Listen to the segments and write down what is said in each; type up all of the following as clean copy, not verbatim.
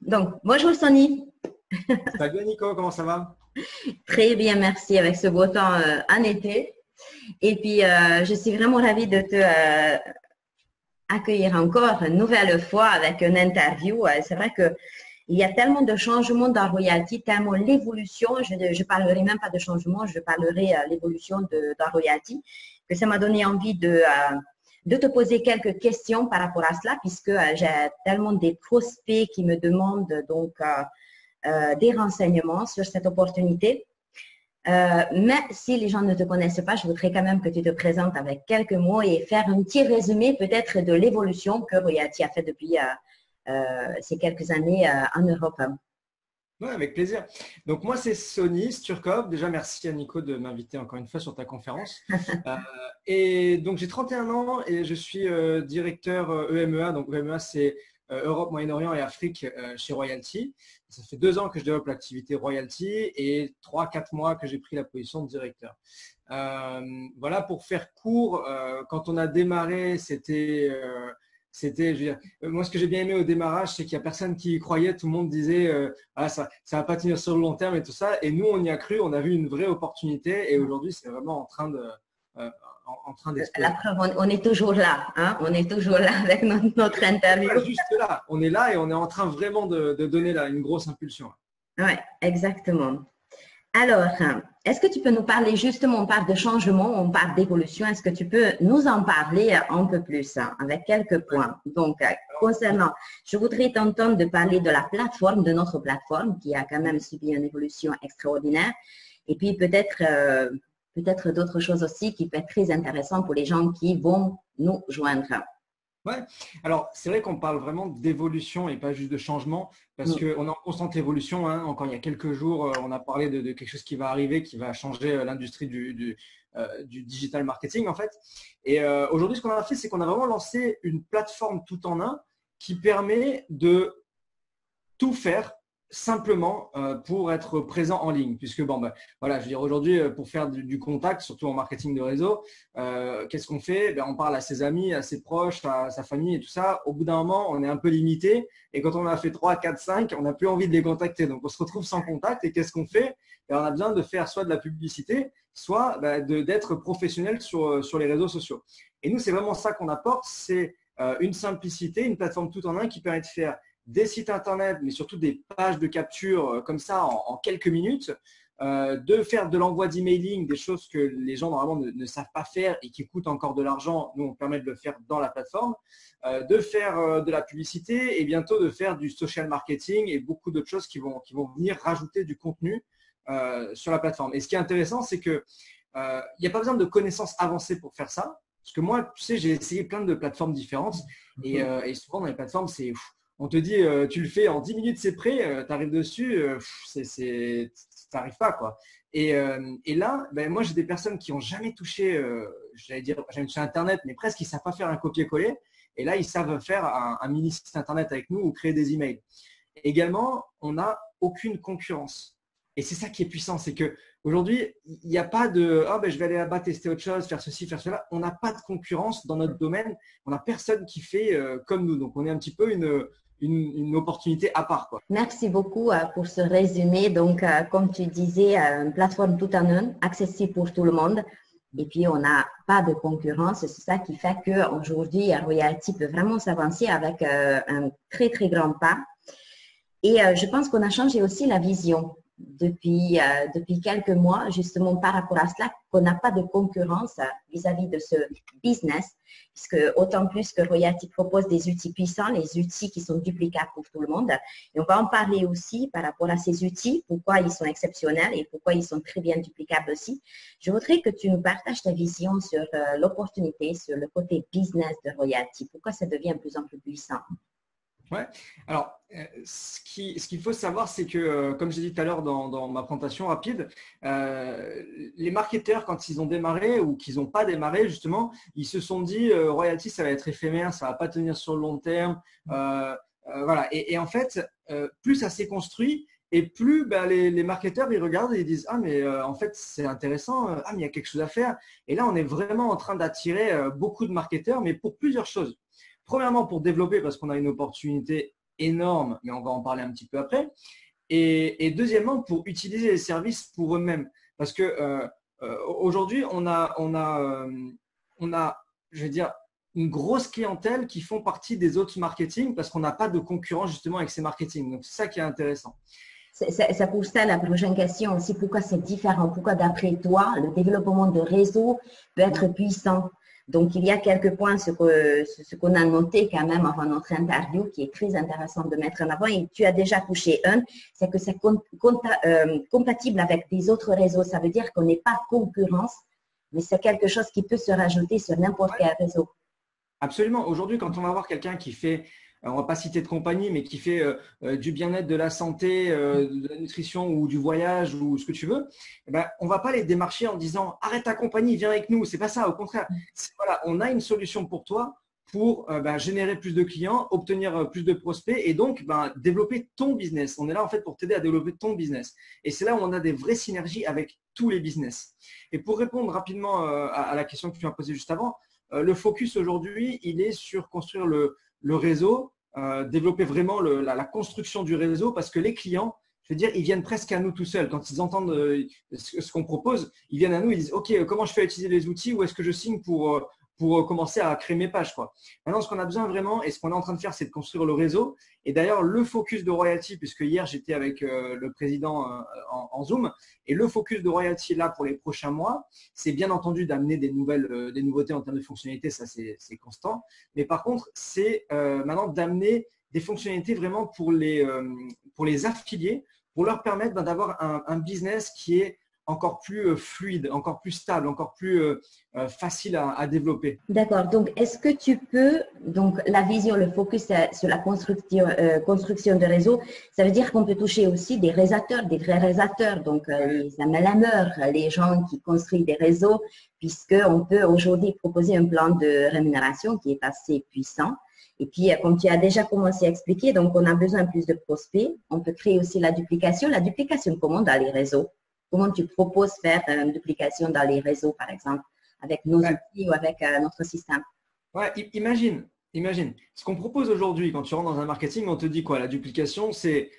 Donc, bonjour Sonny. Salut Nico, comment ça va? Très bien, merci avec ce beau temps en été. Et puis, je suis vraiment ravie de te accueillir encore une nouvelle fois avec une interview. C'est vrai que il y a tellement de changements dans Royalty, tellement l'évolution. Je parlerai même pas de changement, je parlerai l'évolution dans Royalty, que ça m'a donné envie de te poser quelques questions par rapport à cela, puisque j'ai tellement des prospects qui me demandent donc des renseignements sur cette opportunité. Mais si les gens ne te connaissent pas, je voudrais quand même que tu te présentes avec quelques mots et faire un petit résumé peut-être de l'évolution que Royalty a fait depuis ces quelques années en Europe. Ouais, avec plaisir. Donc moi c'est Sonny Sturkov. Déjà merci à Nico de m'inviter encore une fois sur ta conférence. Euh, et donc j'ai 31 ans et je suis directeur EMEA. Donc EMEA c'est Europe, Moyen-Orient et Afrique chez Royalty. Ça fait 2 ans que je développe l'activité Royalty et 3-4 mois que j'ai pris la position de directeur. Voilà, pour faire court, quand on a démarré, c'était, je veux dire, moi, ce que j'ai bien aimé au démarrage, c'est qu'il n'y a personne qui y croyait. Tout le monde disait, ah, ça va pas tenir sur le long terme et tout ça. Et nous, on y a cru, on a vu une vraie opportunité. Et aujourd'hui, c'est vraiment euh, en train La d'exploser. preuve, on est toujours là, hein? On est toujours là avec notre On n'est interview. pas juste là, on est là et on est en train vraiment de donner là une grosse impulsion. Oui, exactement. Alors, est-ce que tu peux nous parler justement, on parle de changement, on parle d'évolution, est-ce que tu peux nous en parler un peu plus avec quelques points? Donc, concernant, je voudrais t'entendre de parler de la plateforme, de notre plateforme qui a quand même subi une évolution extraordinaire et puis peut-être d'autres choses aussi qui peuvent être très intéressantes pour les gens qui vont nous joindre. Ouais. Alors, c'est vrai qu'on parle vraiment d'évolution et pas juste de changement parce Mm. qu'on est en constante évolution, hein. Encore il y a quelques jours, on a parlé de quelque chose qui va arriver, qui va changer l'industrie du digital marketing en fait. Et aujourd'hui, ce qu'on a fait, c'est qu'on a vraiment lancé une plateforme tout en un qui permet de tout faire simplement pour être présent en ligne. Puisque, bon, ben, voilà, je veux dire, aujourd'hui, pour faire du contact, surtout en marketing de réseau, qu'est-ce qu'on fait? Ben, on parle à ses amis, à ses proches, à sa famille et tout ça. Au bout d'un moment, on est un peu limité. Et quand on a fait 3, 4, 5, on n'a plus envie de les contacter. Donc, on se retrouve sans contact. Et qu'est-ce qu'on fait? Ben, on a besoin de faire soit de la publicité, soit ben, d'être professionnel sur les réseaux sociaux. Et nous, c'est vraiment ça qu'on apporte. C'est une simplicité, une plateforme tout en un qui permet de faire des sites internet, mais surtout des pages de capture comme ça en quelques minutes, de faire de l'envoi d'emailing, des choses que les gens normalement ne savent pas faire et qui coûtent encore de l'argent. Nous, on permet de le faire dans la plateforme, de faire de la publicité et bientôt de faire du social marketing et beaucoup d'autres choses qui vont venir rajouter du contenu sur la plateforme. Et ce qui est intéressant, c'est que il n'y a pas besoin de connaissances avancées pour faire ça. Parce que moi, tu sais, j'ai essayé plein de plateformes différentes et souvent dans les plateformes, on te dit, tu le fais en 10 minutes, c'est prêt, tu arrives dessus, tu n'arrives pas, quoi. Et là, ben, moi, j'ai des personnes qui n'ont jamais touché, j'allais dire, jamais touché Internet, mais presque, ils ne savent pas faire un copier-coller. Et là, ils savent faire un mini site Internet avec nous ou créer des emails. Également, on n'a aucune concurrence. Et c'est ça qui est puissant, c'est que aujourd'hui, il n'y a pas de oh, ben, je vais aller là-bas tester autre chose, faire ceci, faire cela. On n'a pas de concurrence dans notre domaine. On n'a personne qui fait comme nous. Donc, on est un petit peu une opportunité à part, quoi. Merci beaucoup pour ce résumé. Donc, comme tu disais, une plateforme tout en un, accessible pour tout le monde. Et puis, on n'a pas de concurrence. C'est ça qui fait qu'aujourd'hui, Royalty peut vraiment s'avancer avec un très, très grand pas. Et je pense qu'on a changé aussi la vision depuis quelques mois, justement par rapport à cela, qu'on n'a pas de concurrence vis-à-vis de ce business, puisque autant plus que Royalty propose des outils puissants, les outils qui sont duplicables pour tout le monde. Et on va en parler aussi par rapport à ces outils, pourquoi ils sont exceptionnels et pourquoi ils sont très bien duplicables aussi. Je voudrais que tu nous partages ta vision sur l'opportunité, sur le côté business de Royalty, pourquoi ça devient de plus en plus puissant. Ouais. Alors, ce qu'il faut savoir, c'est que, comme j'ai dit tout à l'heure dans ma présentation rapide, les marketeurs, quand ils ont démarré ou qu'ils n'ont pas démarré, justement, ils se sont dit Royalty, ça va être éphémère, ça ne va pas tenir sur le long terme. Voilà. Et en fait, plus ça s'est construit et plus ben, les marketeurs, ils regardent et ils disent ah, mais en fait, c'est intéressant, ah, mais il y a quelque chose à faire. Et là, on est vraiment en train d'attirer beaucoup de marketeurs, mais pour plusieurs choses. Premièrement, pour développer, parce qu'on a une opportunité énorme, mais on va en parler un petit peu après. Et deuxièmement, pour utiliser les services pour eux-mêmes. Parce que aujourd'hui, on a, je vais dire, une grosse clientèle qui font partie des autres marketing parce qu'on n'a pas de concurrence justement avec ces marketing. Donc, c'est ça qui est intéressant. Ça pose ça la prochaine question aussi. Pourquoi c'est différent? Pourquoi, d'après toi, le développement de réseau peut être puissant? Donc, il y a quelques points, ce qu'on a noté quand même avant notre interview, qui est très intéressant de mettre en avant, et tu as déjà touché un, c'est que c'est compatible avec des autres réseaux. Ça veut dire qu'on n'est pas concurrence, mais c'est quelque chose qui peut se rajouter sur n'importe quel réseau. Absolument. Aujourd'hui, quand on va voir quelqu'un qui fait, on ne va pas citer de compagnie, mais qui fait du bien-être, de la santé, de la nutrition ou du voyage ou ce que tu veux, eh ben, on ne va pas les démarcher en disant arrête ta compagnie, viens avec nous. C'est pas ça. Au contraire, voilà, on a une solution pour toi pour générer plus de clients, obtenir plus de prospects et donc développer ton business. On est là en fait pour t'aider à développer ton business. Et c'est là où on a des vraies synergies avec tous les business. Et pour répondre rapidement à la question que tu m'as posée juste avant, le focus aujourd'hui, il est sur construire le réseau, développer vraiment la construction du réseau parce que les clients, je veux dire, ils viennent presque à nous tout seuls. Quand ils entendent ce qu'on propose, ils viennent à nous, ils disent « Ok, comment je fais utiliser les outils? Où est-ce que je signe pour commencer à créer mes pages ?» Maintenant, ce qu'on a besoin vraiment et ce qu'on est en train de faire, c'est de construire le réseau. Et d'ailleurs, le focus de Royalty, puisque hier, j'étais avec le président en Zoom, et le focus de Royalty là pour les prochains mois, c'est bien entendu d'amener des nouveautés en termes de fonctionnalités, ça c'est constant. Mais par contre, c'est maintenant d'amener des fonctionnalités vraiment pour les affiliés, pour leur permettre d'avoir un business qui est encore plus fluide, encore plus stable, encore plus facile à développer. D'accord. Donc, est-ce que tu peux, donc la vision, le focus sur la construction de réseau, ça veut dire qu'on peut toucher aussi des réalisateurs, des vrais réalisateurs, donc les MLMers, les gens qui construisent des réseaux, puisqu'on peut aujourd'hui proposer un plan de rémunération qui est assez puissant. Et puis, comme tu as déjà commencé à expliquer, donc on a besoin de plus de prospects. On peut créer aussi la duplication. La duplication, comment dans les réseaux? Comment tu proposes faire une duplication dans les réseaux, par exemple, avec nos outils ou avec notre système? Ouais, imagine. Ce qu'on propose aujourd'hui, quand tu rentres dans un marketing, on te dit quoi? La duplication, c'est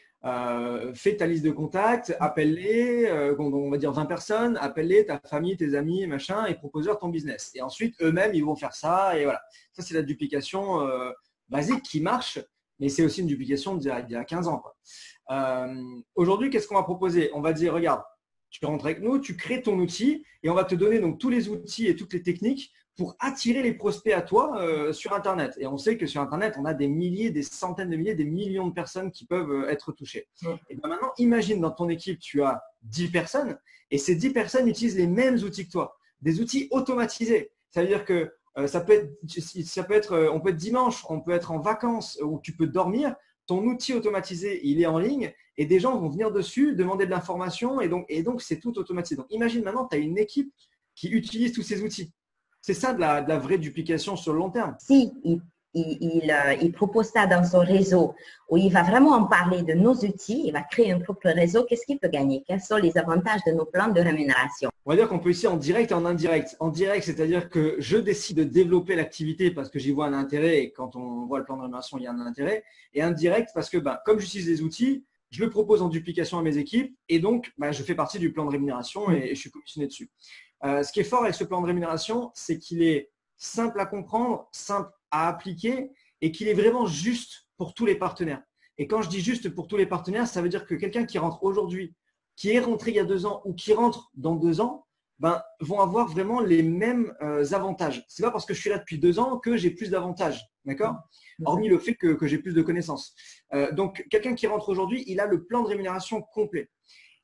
fais ta liste de contacts, appelle-les, on va dire 20 personnes, appelle-les, ta famille, tes amis, machin, et propose-leur ton business. Et ensuite, eux-mêmes, ils vont faire ça, et voilà. Ça, c'est la duplication basique qui marche, mais c'est aussi une duplication d'il y a 15 ans, quoi. Aujourd'hui, qu'est-ce qu'on va proposer? On va dire, regarde, tu rentres avec nous, tu crées ton outil et on va te donner donc tous les outils et toutes les techniques pour attirer les prospects à toi sur Internet. Et on sait que sur Internet, on a des milliers, des centaines de milliers, des millions de personnes qui peuvent être touchées. Et bien maintenant, imagine dans ton équipe, tu as 10 personnes et ces 10 personnes utilisent les mêmes outils que toi, des outils automatisés. Ça veut dire que on peut être dimanche, on peut être en vacances où tu peux dormir. Ton outil automatisé, il est en ligne et des gens vont venir dessus, demander de l'information et donc c'est tout automatisé. Donc, imagine maintenant, tu as une équipe qui utilise tous ces outils. C'est ça de la vraie duplication sur le long terme. Si il propose ça dans son réseau où il va vraiment en parler de nos outils, il va créer un propre réseau, qu'est-ce qu'il peut gagner? Quels sont les avantages de nos plans de rémunération? On va dire qu'on peut ici en direct et en indirect. En direct, c'est-à-dire que je décide de développer l'activité parce que j'y vois un intérêt et quand on voit le plan de rémunération, il y a un intérêt. Et indirect parce que comme j'utilise les outils, je le propose en duplication à mes équipes et donc je fais partie du plan de rémunération et je suis commissionné dessus. Ce qui est fort avec ce plan de rémunération, c'est qu'il est simple à comprendre, simple à appliquer et qu'il est vraiment juste pour tous les partenaires. Et quand je dis juste pour tous les partenaires, ça veut dire que quelqu'un qui rentre aujourd'hui, qui est rentré il y a 2 ans ou qui rentre dans 2 ans, vont avoir vraiment les mêmes avantages. Ce n'est pas parce que je suis là depuis 2 ans que j'ai plus d'avantages, d'accord? Hormis le fait que j'ai plus de connaissances. Donc, quelqu'un qui rentre aujourd'hui, il a le plan de rémunération complet.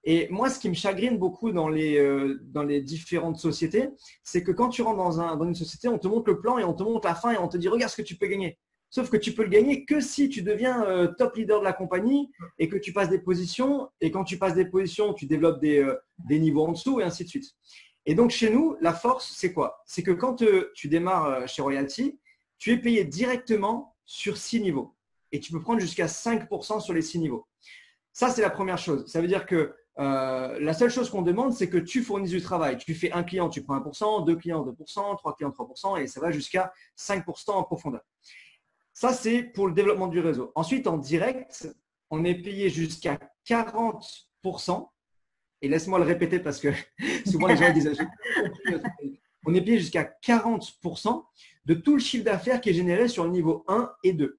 Et moi, ce qui me chagrine beaucoup dans les différentes sociétés, c'est que quand tu rentres dans une société, on te montre le plan et on te montre la fin et on te dit « Regarde ce que tu peux gagner ». Sauf que tu peux le gagner que si tu deviens top leader de la compagnie et que tu passes des positions. Et quand tu passes des positions, tu développes des niveaux en dessous et ainsi de suite. Et donc, chez nous, la force, c'est quoi? C'est que quand tu démarres chez Royalty, tu es payé directement sur 6 niveaux. Et tu peux prendre jusqu'à 5% sur les 6 niveaux. Ça, c'est la première chose. Ça veut dire que la seule chose qu'on demande, c'est que tu fournisses du travail. Tu fais un client, tu prends 1%, 2 clients, 2%, 3 clients, 3%, et ça va jusqu'à 5% en profondeur. Ça, c'est pour le développement du réseau. Ensuite, en direct, on est payé jusqu'à 40%. Et laisse-moi le répéter parce que souvent les gens disent j'ai pas compris. On est payé jusqu'à 40% de tout le chiffre d'affaires qui est généré sur le niveau 1 et 2.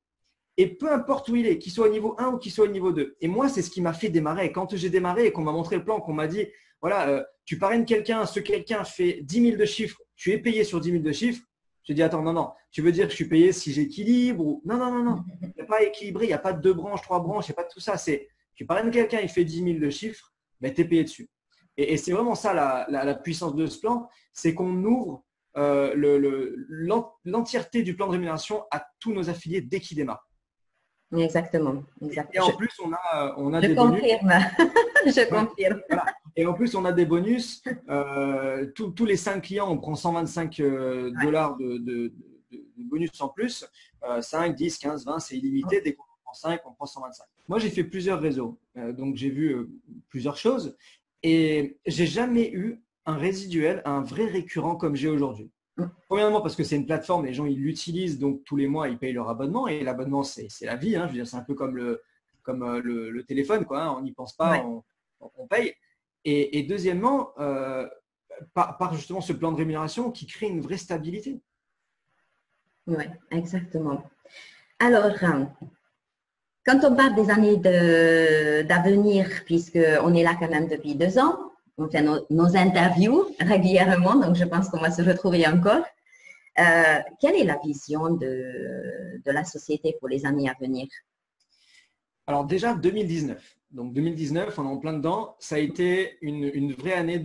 Et peu importe où il est, qu'il soit au niveau 1 ou qu'il soit au niveau 2. Et moi, c'est ce qui m'a fait démarrer. Quand j'ai démarré et qu'on m'a montré le plan, qu'on m'a dit, voilà, tu parraines quelqu'un, ce quelqu'un fait 10 000 de chiffres, tu es payé sur 10 000 de chiffres. J'ai dit, attends, non, non, tu veux dire que je suis payé si j'équilibre ou… Non, non, non, non. Il n'y a pas équilibré, il n'y a pas de 2 branches, 3 branches, il n'y a pas de tout ça. C'est, tu parraines quelqu'un, il fait 10 000 de chiffres, ben, tu es payé dessus. Et c'est vraiment ça la puissance de ce plan, c'est qu'on ouvre l'entièreté du plan de rémunération à tous nos affiliés dès qu'ils démarrent. Exactement. Et en plus, on a je des confirme. bonus. Je confirme. Voilà. Et en plus, on a des bonus. Tous les 5 clients, on prend 125 dollars de bonus en plus. 5, 10, 15, 20, c'est illimité. Dès qu'on prend 5, on prend 125. Moi, j'ai fait plusieurs réseaux. Donc, j'ai vu plusieurs choses. Et j'ai jamais eu un résiduel, un vrai récurrent comme j'ai aujourd'hui. Premièrement, parce que c'est une plateforme, les gens ils l'utilisent, donc tous les mois ils payent leur abonnement. Et l'abonnement, c'est la vie. Hein. Je veux dire, c'est un peu comme le téléphone, quoi. Hein. On n'y pense pas, on paye. Et deuxièmement, par justement ce plan de rémunération qui crée une vraie stabilité. Oui, exactement. Alors, quand on parle des années d'avenir, puisqu'on est là quand même depuis 2 ans, on fait nos interviews régulièrement, donc je pense qu'on va se retrouver encore. Quelle est la vision de la société pour les années à venir? Alors déjà 2019. Donc 2019, on est en plein dedans. Ça a été une vraie année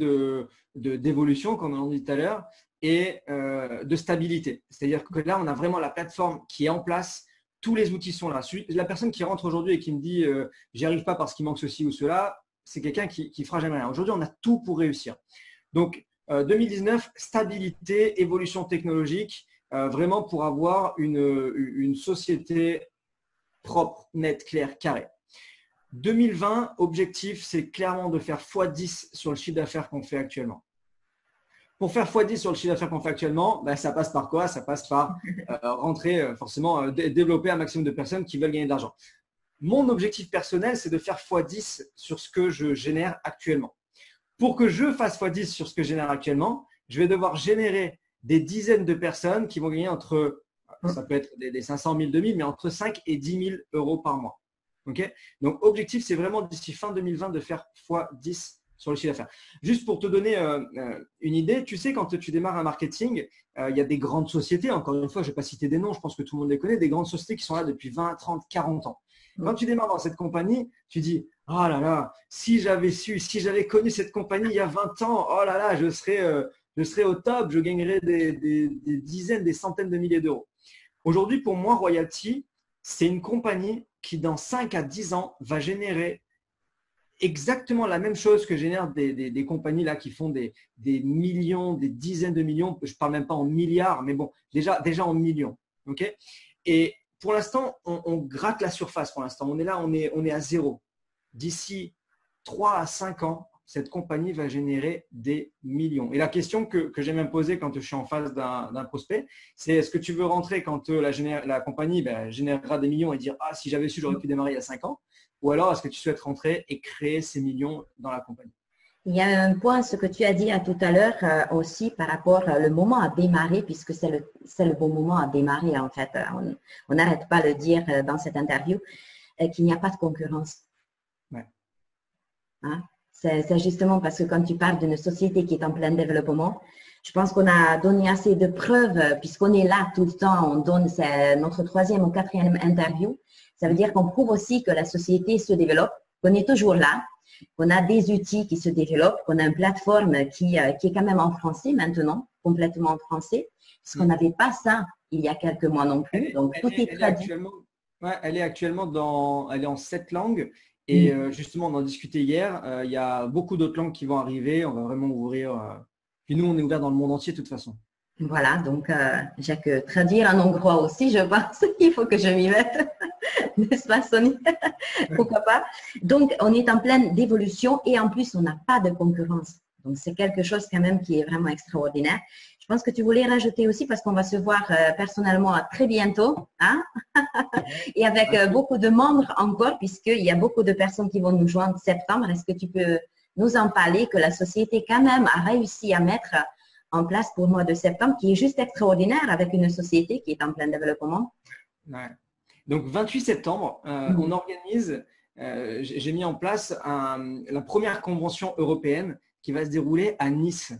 d'évolution, comme on a dit tout à l'heure, et de stabilité. C'est-à-dire que là, on a vraiment la plateforme qui est en place. Tous les outils sont là. La personne qui rentre aujourd'hui et qui me dit j'y arrive pas parce qu'il manque ceci ou cela, c'est quelqu'un qui fera jamais rien. Aujourd'hui, on a tout pour réussir. Donc 2019, stabilité, évolution technologique, vraiment pour avoir une société propre, nette, claire, carrée. 2020, objectif, c'est clairement de faire x10 sur le chiffre d'affaires qu'on fait actuellement. Pour faire x10 sur le chiffre d'affaires qu'on fait actuellement, ben, ça passe par quoi? Ça passe par rentrer, forcément, développer un maximum de personnes qui veulent gagner de l'argent. Mon objectif personnel, c'est de faire x10 sur ce que je génère actuellement. Pour que je fasse x10 sur ce que je génère actuellement, je vais devoir générer des dizaines de personnes qui vont gagner entre, ça peut être des 500 000, 2000, mais entre 5 et 10 000 euros par mois. Okay. Donc, objectif, c'est vraiment d'ici fin 2020 de faire x10 sur le chiffre d'affaires. Juste pour te donner une idée, tu sais, quand tu démarres un marketing, il y a des grandes sociétés, encore une fois, je ne vais pas citer des noms, je pense que tout le monde les connaît, des grandes sociétés qui sont là depuis 20, 30, 40 ans. Quand tu démarres dans cette compagnie, tu dis « Oh là là, si j'avais su, si j'avais connu cette compagnie il y a 20 ans, oh là là, je serais au top, je gagnerais des dizaines, des centaines de milliers d'euros. » Aujourd'hui, pour moi, Royalty, c'est une compagnie qui, dans 5 à 10 ans, va générer exactement la même chose que génèrent des compagnies là qui font des millions, des dizaines de millions. Je ne parle même pas en milliards, mais bon, déjà en millions. Okay. Et pour l'instant, on gratte la surface. Pour l'instant, on est là, on est à zéro. D'ici 3 à 5 ans, cette compagnie va générer des millions. Et la question que j'aime me poser quand je suis en face d'un prospect, c'est est-ce que tu veux rentrer quand la compagnie générera des millions et dire « Ah, si j'avais su, j'aurais pu démarrer il y a 5 ans » ou alors est-ce que tu souhaites rentrer et créer ces millions dans la compagnie? Il y a un point, ce que tu as dit tout à l'heure aussi par rapport au moment à démarrer, puisque c'est le bon moment à démarrer en fait. On n'arrête pas de le dire dans cette interview, qu'il n'y a pas de concurrence. Ouais. Hein? C'est justement parce que quand tu parles d'une société qui est en plein développement, je pense qu'on a donné assez de preuves, puisqu'on est là tout le temps, on donne notre 3e ou 4e interview. Ça veut dire qu'on prouve aussi que la société se développe, qu'on est toujours là, qu'on a des outils qui se développent, qu'on a une plateforme qui est quand même en français maintenant, complètement en français, parce qu'on n'avait pas ça il y a quelques mois non plus. Donc, tout est traduit. Elle est actuellement elle est en 7 langues. Et justement, on en discutait hier, il y a beaucoup d'autres langues qui vont arriver. On va vraiment ouvrir. Puis nous, on est ouvert dans le monde entier de toute façon. Voilà, donc j'ai que traduire en hongrois aussi, je pense. Il faut que je m'y mette. N'est-ce pas, Sonia? Pourquoi pas? Donc, on est en pleine dévolution et en plus, on n'a pas de concurrence. Donc, c'est quelque chose quand même qui est vraiment extraordinaire. Je pense que tu voulais rajouter aussi parce qu'on va se voir personnellement très bientôt, hein? Et avec beaucoup de membres encore, puisqu'il y a beaucoup de personnes qui vont nous joindre en septembre. Est-ce que tu peux nous en parler que la société quand même a réussi à mettre en place pour le mois de septembre, qui est juste extraordinaire avec une société qui est en plein développement? Ouais. Donc, 28 septembre, on organise, j'ai mis en place la première convention européenne qui va se dérouler à Nice.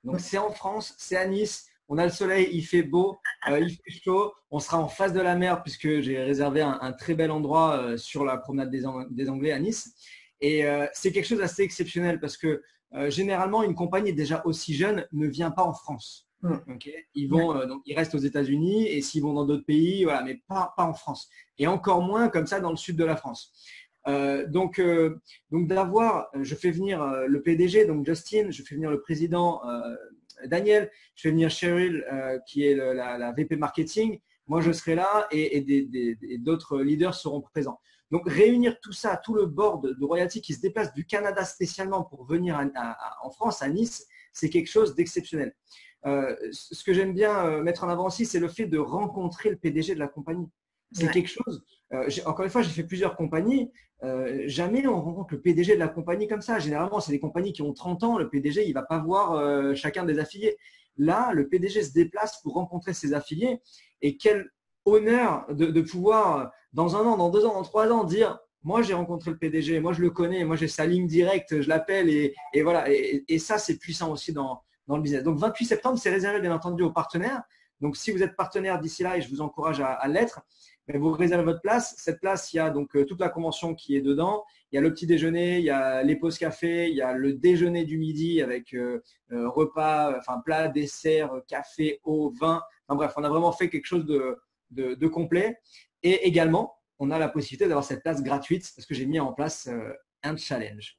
Donc, c'est en France, c'est à Nice. On a le soleil, il fait beau, il fait chaud. On sera en face de la mer puisque j'ai réservé un très bel endroit sur la promenade des Anglais à Nice. Et c'est quelque chose d'assez exceptionnel parce que généralement, une compagnie déjà aussi jeune ne vient pas en France. Okay. Donc ils restent aux États-Unis et s'ils vont dans d'autres pays, voilà, mais pas en France. Et encore moins comme ça dans le sud de la France. Donc je fais venir le PDG, donc Justin, je fais venir le président Daniel, je fais venir Cheryl qui est la VP marketing. Moi, je serai là et d'autres leaders seront présents. Donc, réunir tout ça, tout le board de Royalty qui se déplace du Canada spécialement pour venir en France, à Nice, c'est quelque chose d'exceptionnel. Ce que j'aime bien mettre en avant aussi, c'est le fait de rencontrer le PDG de la compagnie. C'est quelque chose, encore une fois, j'ai fait plusieurs compagnies, jamais on rencontre le PDG de la compagnie comme ça. Généralement, c'est des compagnies qui ont 30 ans, le PDG, il ne va pas voir chacun des affiliés. Là, le PDG se déplace pour rencontrer ses affiliés et quel honneur de pouvoir, dans 1 an, dans 2 ans, dans 3 ans, dire « moi, j'ai rencontré le PDG, moi, je le connais, moi, j'ai sa ligne directe, je l'appelle et voilà. » Et ça, c'est puissant aussi dans le business. Donc, 28 septembre, c'est réservé bien entendu aux partenaires. Donc, si vous êtes partenaire d'ici là, et je vous encourage à l'être, vous réservez votre place. Cette place, il y a donc toute la convention qui est dedans. Il y a le petit déjeuner, il y a les pauses café, il y a le déjeuner du midi avec repas, enfin plat, dessert, café, eau, vin. Enfin bref, on a vraiment fait quelque chose de complet. Et également, on a la possibilité d'avoir cette place gratuite parce que j'ai mis en place un challenge.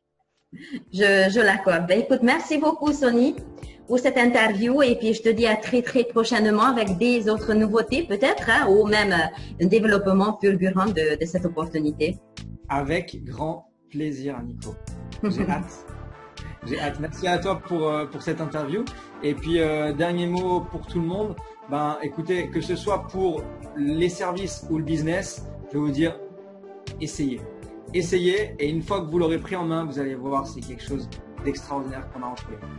Je l'accorde. Ben, écoute, merci beaucoup, Sonny, pour cette interview. Et puis, je te dis à très, très prochainement avec des autres nouveautés, peut-être, hein, ou même un développement fulgurant de cette opportunité. Avec grand plaisir, Nico. J'ai hâte. J'ai hâte. Merci à toi pour cette interview. Et puis, dernier mot pour tout le monde. Ben, écoutez, que ce soit pour les services ou le business, je vais vous dire, essayez. Essayez et une fois que vous l'aurez pris en main, vous allez voir, c'est quelque chose d'extraordinaire qu'on a entre les mains.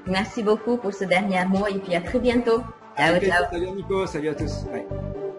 Merci beaucoup pour ce dernier mot et puis à très bientôt. Ciao, ciao. Salut Nico, salut à tous. Bye.